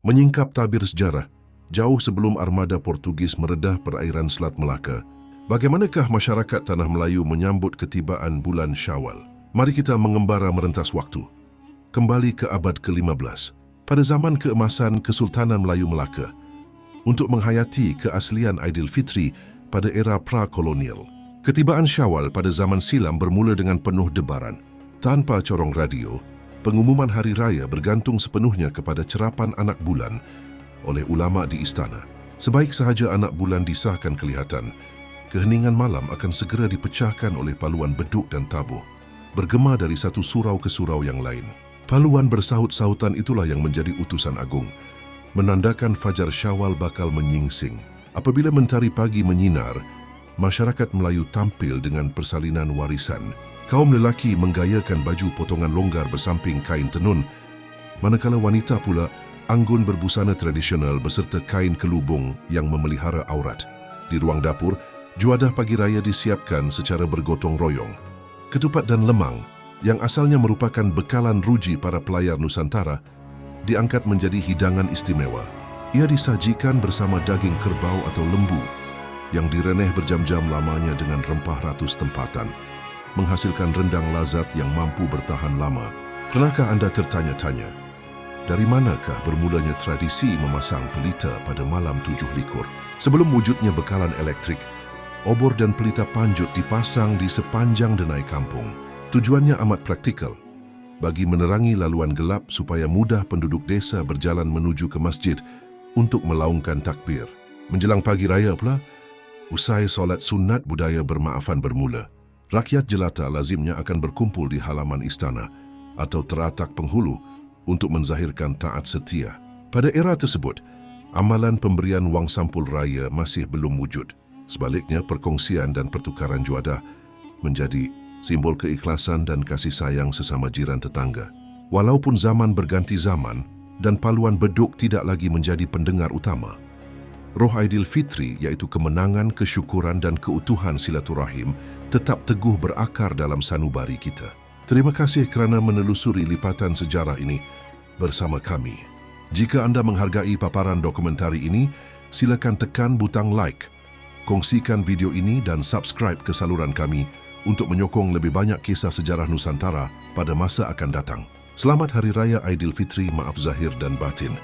Menyingkap tabir sejarah, jauh sebelum armada Portugis meredah perairan Selat Melaka, bagaimanakah masyarakat Tanah Melayu menyambut ketibaan bulan Syawal? Mari kita mengembara merentas waktu. Kembali ke abad ke-15, pada zaman keemasan Kesultanan Melayu Melaka, untuk menghayati keaslian Aidilfitri pada era pra-kolonial. Ketibaan Syawal pada zaman silam bermula dengan penuh debaran. Tanpa corong radio, pengumuman hari raya bergantung sepenuhnya kepada cerapan anak bulan oleh ulama di istana. Sebaik sahaja anak bulan disahkan kelihatan, keheningan malam akan segera dipecahkan oleh paluan beduk dan tabuh, bergema dari satu surau ke surau yang lain. Paluan bersahut-sahutan itulah yang menjadi utusan agung, menandakan fajar Syawal bakal menyingsing. Apabila mentari pagi menyinar, masyarakat Melayu tampil dengan persalinan warisan. Kaum lelaki menggayakan baju potongan longgar bersamping kain tenun, manakala wanita pula anggun berbusana tradisional beserta kain kelubung yang memelihara aurat. Di ruang dapur, juadah pagi raya disiapkan secara bergotong royong. Ketupat dan lemang, yang asalnya merupakan bekalan ruji para pelayar Nusantara, diangkat menjadi hidangan istimewa. Ia disajikan bersama daging kerbau atau lembu, yang direneh berjam-jam lamanya dengan rempah ratus tempatan, menghasilkan rendang lazat yang mampu bertahan lama. Pernahkah anda tertanya-tanya, dari manakah bermulanya tradisi memasang pelita pada malam 7 likur? Sebelum wujudnya bekalan elektrik, obor dan pelita panjut dipasang di sepanjang denai kampung. Tujuannya amat praktikal, bagi menerangi laluan gelap supaya mudah penduduk desa berjalan menuju ke masjid untuk melaungkan takbir. Menjelang pagi raya pula, usai solat sunat budaya bermaafan bermula. Rakyat jelata lazimnya akan berkumpul di halaman istana atau teratak penghulu untuk menzahirkan taat setia. Pada era tersebut, amalan pemberian wang sampul raya masih belum wujud. Sebaliknya, perkongsian dan pertukaran juadah menjadi simbol keikhlasan dan kasih sayang sesama jiran tetangga. Walaupun zaman berganti zaman dan paluan beduk tidak lagi menjadi pendengar utama, roh Aidilfitri, iaitu kemenangan, kesyukuran dan keutuhan silaturahim, tetap teguh berakar dalam sanubari kita. Terima kasih kerana menelusuri lipatan sejarah ini bersama kami. Jika anda menghargai paparan dokumentari ini, silakan tekan butang like, kongsikan video ini dan subscribe ke saluran kami untuk menyokong lebih banyak kisah sejarah Nusantara pada masa akan datang. Selamat Hari Raya Aidilfitri, maaf zahir dan batin.